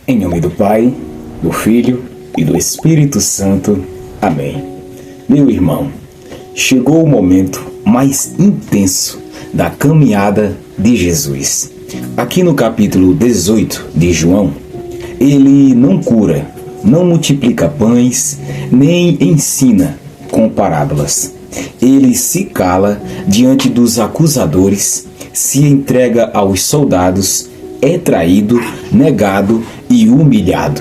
Em nome do Pai, do Filho e do Espírito Santo. Amém. Meu irmão, chegou o momento mais intenso da caminhada de Jesus. Aqui no capítulo 18 de João, ele não cura, não multiplica pães, nem ensina com parábolas. Ele se cala diante dos acusadores, se entrega aos soldados, é traído, negado e humilhado.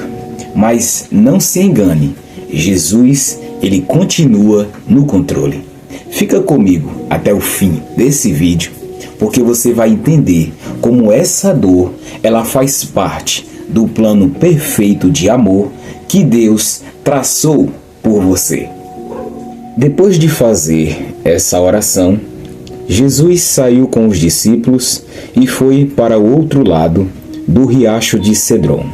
Mas não se engane, Jesus, ele continua no controle. Fica comigo até o fim desse vídeo, porque você vai entender como essa dor, ela faz parte do plano perfeito de amor que Deus traçou por você. Depois de fazer essa oração, Jesus saiu com os discípulos e foi para o outro lado do riacho de Cedron.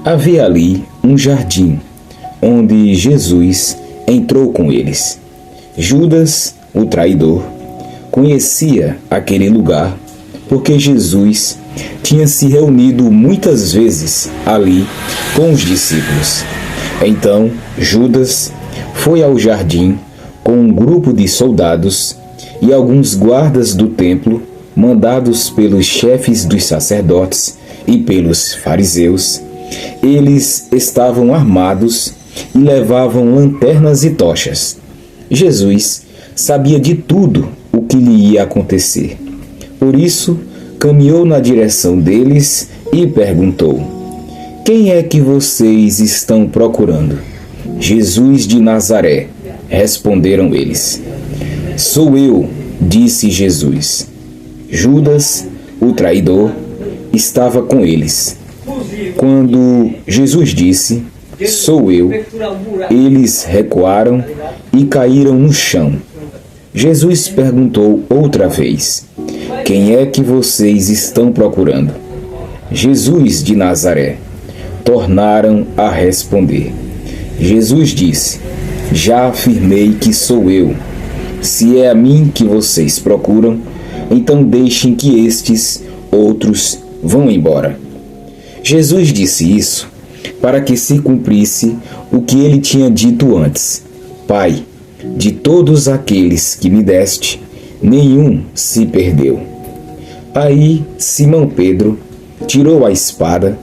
Havia ali um jardim, onde Jesus entrou com eles. Judas, o traidor, conhecia aquele lugar, porque Jesus tinha se reunido muitas vezes ali com os discípulos. Então, Judas foi ao jardim com um grupo de soldados e alguns guardas do templo, mandados pelos chefes dos sacerdotes e pelos fariseus. Eles estavam armados e levavam lanternas e tochas. Jesus sabia de tudo o que lhe ia acontecer. Por isso, caminhou na direção deles e perguntou: "Quem é que vocês estão procurando?" "Jesus de Nazaré", responderam eles. "Sou eu", disse Jesus. Judas, o traidor, estava com eles. Quando Jesus disse: "Sou eu", eles recuaram e caíram no chão. Jesus perguntou outra vez: "Quem é que vocês estão procurando?" "Jesus de Nazaré", tornaram a responder. Jesus disse: "Já afirmei que sou eu. Se é a mim que vocês procuram, então deixem que estes outros vão embora." Jesus disse isso para que se cumprisse o que ele tinha dito antes: "Pai, de todos aqueles que me deste, nenhum se perdeu." Aí Simão Pedro tirou a espada,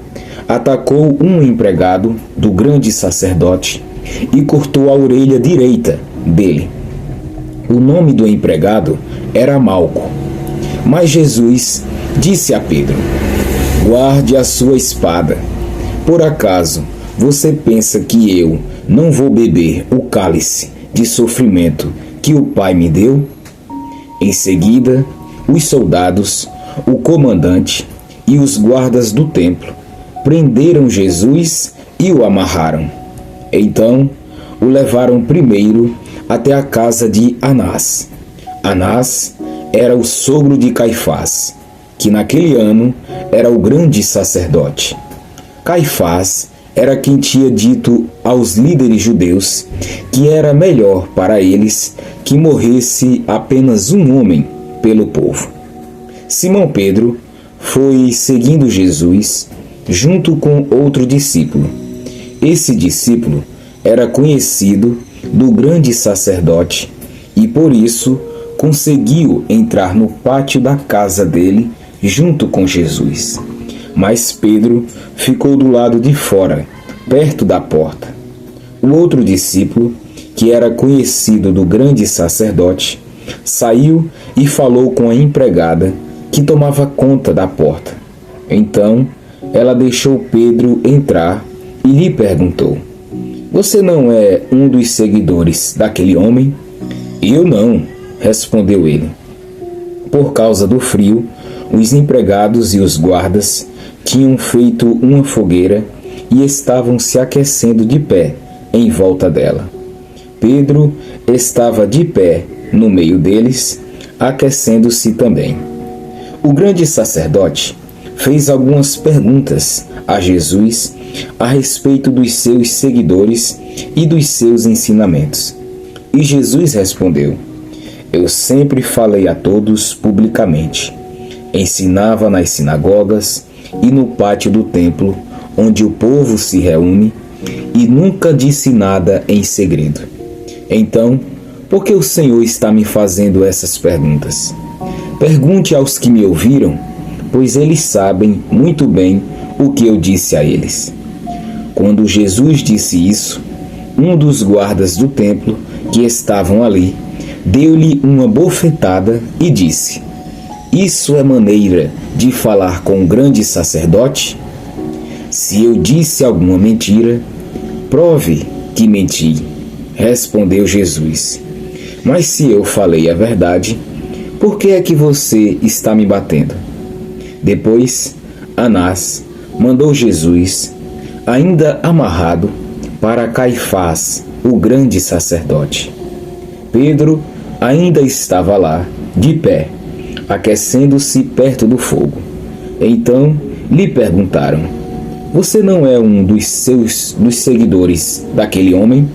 atacou um empregado do grande sacerdote e cortou a orelha direita dele. O nome do empregado era Malco. Mas Jesus disse a Pedro: "Guarde a sua espada. Por acaso você pensa que eu não vou beber o cálice de sofrimento que o Pai me deu?" Em seguida, os soldados, o comandante e os guardas do templo prenderam Jesus e o amarraram. Então, o levaram primeiro até a casa de Anás. Anás era o sogro de Caifás, que naquele ano era o grande sacerdote. Caifás era quem tinha dito aos líderes judeus que era melhor para eles que morresse apenas um homem pelo povo. Simão Pedro foi seguindo Jesus junto com outro discípulo. Esse discípulo era conhecido do grande sacerdote e por isso conseguiu entrar no pátio da casa dele junto com Jesus. Mas Pedro ficou do lado de fora, perto da porta. O outro discípulo, que era conhecido do grande sacerdote, saiu e falou com a empregada que tomava conta da porta. Então ela deixou Pedro entrar e lhe perguntou: "Você não é um dos seguidores daquele homem?" "Eu não", respondeu ele. Por causa do frio, os empregados e os guardas tinham feito uma fogueira e estavam se aquecendo de pé em volta dela. Pedro estava de pé no meio deles, aquecendo-se também. O grande sacerdote fez algumas perguntas a Jesus a respeito dos seus seguidores e dos seus ensinamentos. E Jesus respondeu: "Eu sempre falei a todos publicamente. Ensinava nas sinagogas e no pátio do templo, onde o povo se reúne, e nunca disse nada em segredo. Então, por que o Senhor está me fazendo essas perguntas? Pergunte aos que me ouviram, pois eles sabem muito bem o que eu disse a eles. Quando Jesus disse isso, um dos guardas do templo que estavam ali deu-lhe uma bofetada e disse: Isso é maneira de falar com um grande sacerdote? Se eu disse alguma mentira, prove que menti, respondeu Jesus. Mas se eu falei a verdade, por que é que você está me batendo? Depois, Anás mandou Jesus, ainda amarrado, para Caifás, o grande sacerdote. Pedro ainda estava lá, de pé, aquecendo-se perto do fogo. Então lhe perguntaram: Você não é um dos seguidores daquele homem?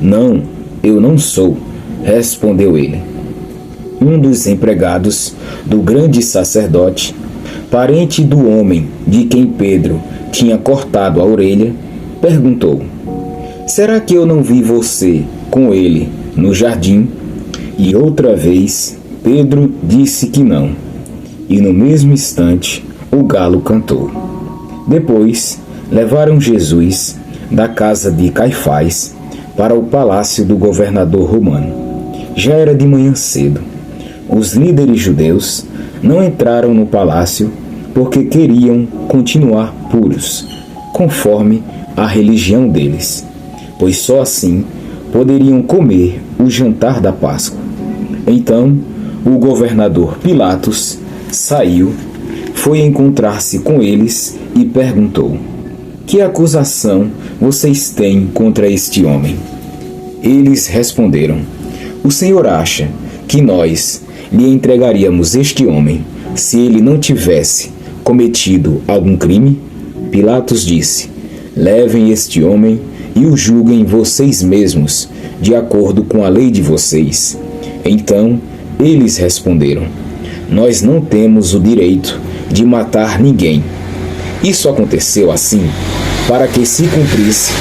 Não, eu não sou, respondeu ele. Um dos empregados do grande sacerdote, parente do homem de quem Pedro tinha cortado a orelha, perguntou: Será que eu não vi você com ele no jardim? E outra vez Pedro disse que não. E no mesmo instante o galo cantou. Depois levaram Jesus da casa de Caifás para o palácio do governador romano. Já era de manhã cedo. Os líderes judeus não entraram no palácio porque queriam continuar puros, conforme a religião deles, pois só assim poderiam comer o jantar da Páscoa. Então, o governador Pilatos saiu, foi encontrar-se com eles e perguntou: Que acusação vocês têm contra este homem? Eles responderam: O Senhor acha que nós lhe entregaríamos este homem se ele não tivesse cometido algum crime? Pilatos disse: Levem este homem e o julguem vocês mesmos, de acordo com a lei de vocês. Então eles responderam: Nós não temos o direito de matar ninguém. Isso aconteceu assim para que se cumprisse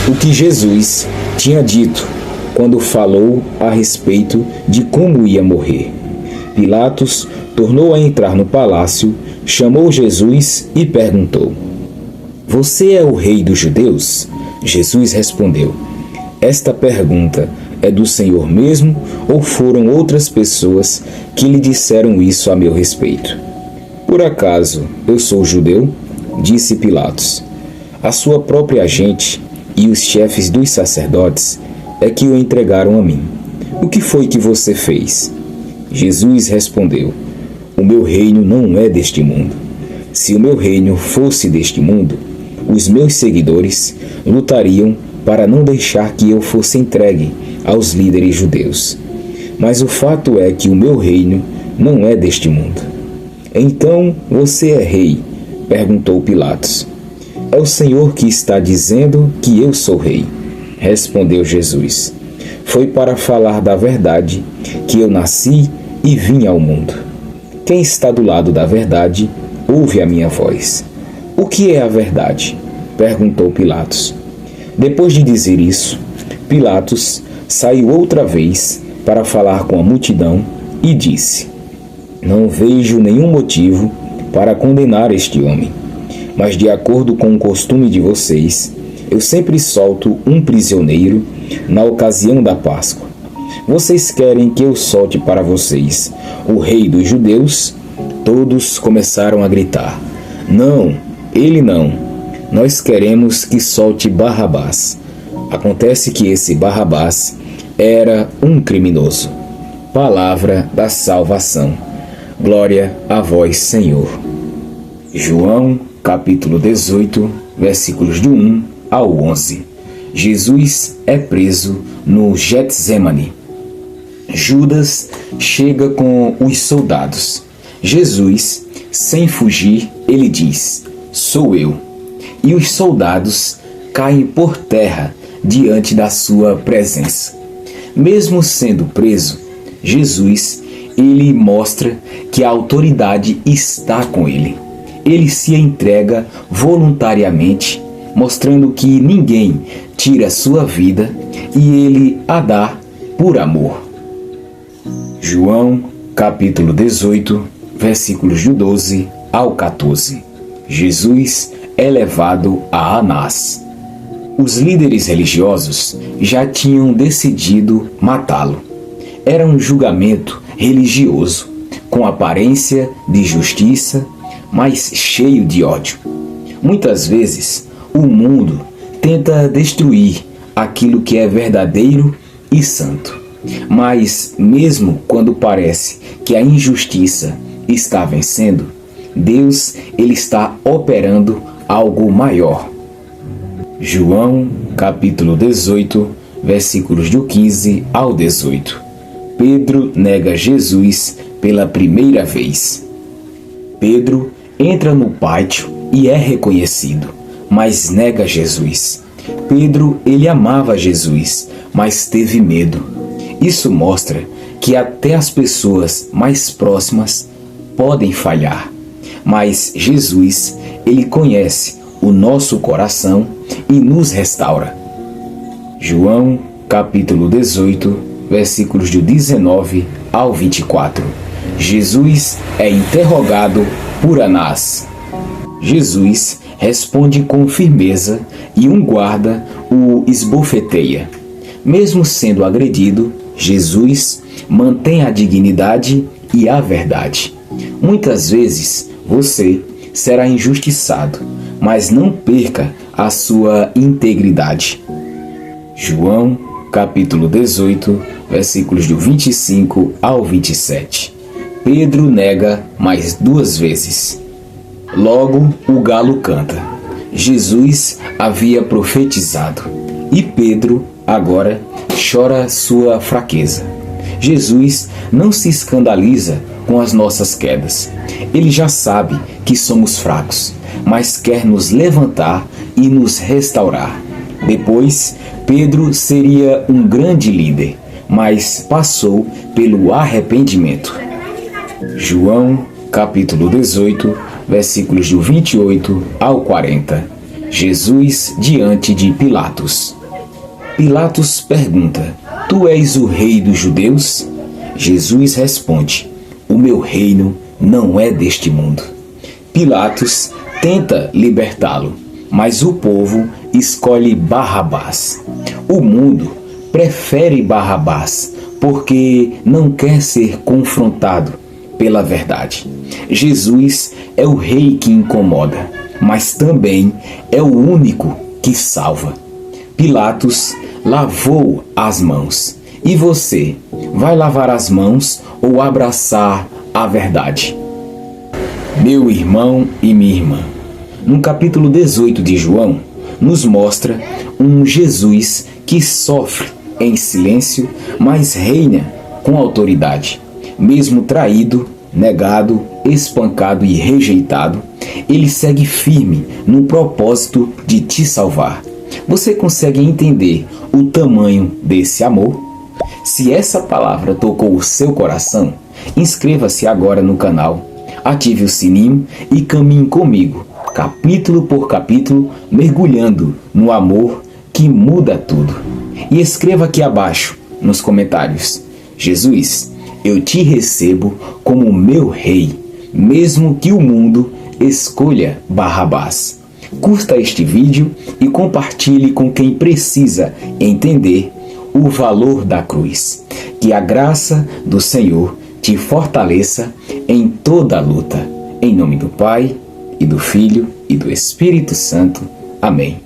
o que Jesus tinha dito quando falou a respeito de como ia morrer. Pilatos tornou a entrar no palácio, chamou Jesus e perguntou: Você é o rei dos judeus? Jesus respondeu: Esta pergunta é do Senhor mesmo ou foram outras pessoas que lhe disseram isso a meu respeito? Por acaso eu sou judeu? Disse Pilatos. A sua própria gente e os chefes dos sacerdotes é que o entregaram a mim. O que foi que você fez? Jesus respondeu: O meu reino não é deste mundo. Se o meu reino fosse deste mundo, os meus seguidores lutariam para não deixar que eu fosse entregue aos líderes judeus. Mas o fato é que o meu reino não é deste mundo. Então você é rei? Perguntou Pilatos. É o Senhor que está dizendo que eu sou rei, respondeu Jesus. Foi para falar da verdade que eu nasci e vim ao mundo. Quem está do lado da verdade, ouve a minha voz. O que é a verdade? Perguntou Pilatos. Depois de dizer isso, Pilatos saiu outra vez para falar com a multidão e disse: Não vejo nenhum motivo para condenar este homem, mas de acordo com o costume de vocês, eu sempre solto um prisioneiro na ocasião da Páscoa. Vocês querem que eu solte para vocês o rei dos judeus? Todos começaram a gritar: Não, ele não. Nós queremos que solte Barrabás. Acontece que esse Barrabás era um criminoso. Palavra da salvação. Glória a vós, Senhor. João, capítulo 18, versículos de 1 ao 11. Jesus é preso no Getsemane. Judas chega com os soldados. Jesus, sem fugir, ele diz: Sou eu. E os soldados caem por terra diante da sua presença. Mesmo sendo preso, Jesus, ele mostra que a autoridade está com ele. Ele se entrega voluntariamente mostrando que ninguém tira sua vida e ele a dá por amor. João, capítulo 18, versículos do 12 ao 14. Jesus é levado a Anás. Os líderes religiosos já tinham decidido matá-lo. Era um julgamento religioso, com aparência de justiça, mas cheio de ódio. Muitas vezes, o mundo tenta destruir aquilo que é verdadeiro e santo. Mas, mesmo quando parece que a injustiça está vencendo, Deus ele está operando algo maior. João, capítulo 18, versículos do 15 ao 18. Pedro nega Jesus pela primeira vez. Pedro entra no pátio e é reconhecido, mas nega Jesus. Pedro, ele amava Jesus, mas teve medo. Isso mostra que até as pessoas mais próximas podem falhar, mas Jesus, ele conhece o nosso coração e nos restaura. João, capítulo 18, versículos de 19 ao 24. Jesus é interrogado por Anás. Jesus responde com firmeza e um guarda o esbofeteia. Mesmo sendo agredido, Jesus mantém a dignidade e a verdade. Muitas vezes você será injustiçado, mas não perca a sua integridade. João, capítulo 18, versículos do 25 ao 27. Pedro nega mais 2 vezes. Logo o galo canta. Jesus havia profetizado e Pedro agora chora sua fraqueza. Jesus não se escandaliza com as nossas quedas. Ele já sabe que somos fracos, mas quer nos levantar e nos restaurar. Depois, Pedro seria um grande líder, mas passou pelo arrependimento. João, capítulo 18, versículos do 28 ao 40. Jesus diante de Pilatos. Pilatos pergunta: Tu és o rei dos judeus? Jesus responde: O meu reino não é deste mundo. Pilatos tenta libertá-lo, mas o povo escolhe Barrabás. O mundo prefere Barrabás porque não quer ser confrontado pela verdade. Jesus é o rei que incomoda, mas também é o único que salva. Pilatos lavou as mãos. E você, vai lavar as mãos ou abraçar a verdade? Meu irmão e minha irmã, no capítulo 18 de João, nos mostra um Jesus que sofre em silêncio, mas reina com autoridade. Mesmo traído, negado, espancado e rejeitado, ele segue firme no propósito de te salvar. Você consegue entender o tamanho desse amor? Se essa palavra tocou o seu coração, inscreva-se agora no canal, ative o sininho e caminhe comigo, capítulo por capítulo, mergulhando no amor que muda tudo. E escreva aqui abaixo, nos comentários: Jesus, eu te recebo como meu rei, mesmo que o mundo escolha Barrabás. Curta este vídeo e compartilhe com quem precisa entender o valor da cruz. Que a graça do Senhor te fortaleça em toda a luta. Em nome do Pai, e do Filho, e do Espírito Santo. Amém.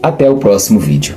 Até o próximo vídeo.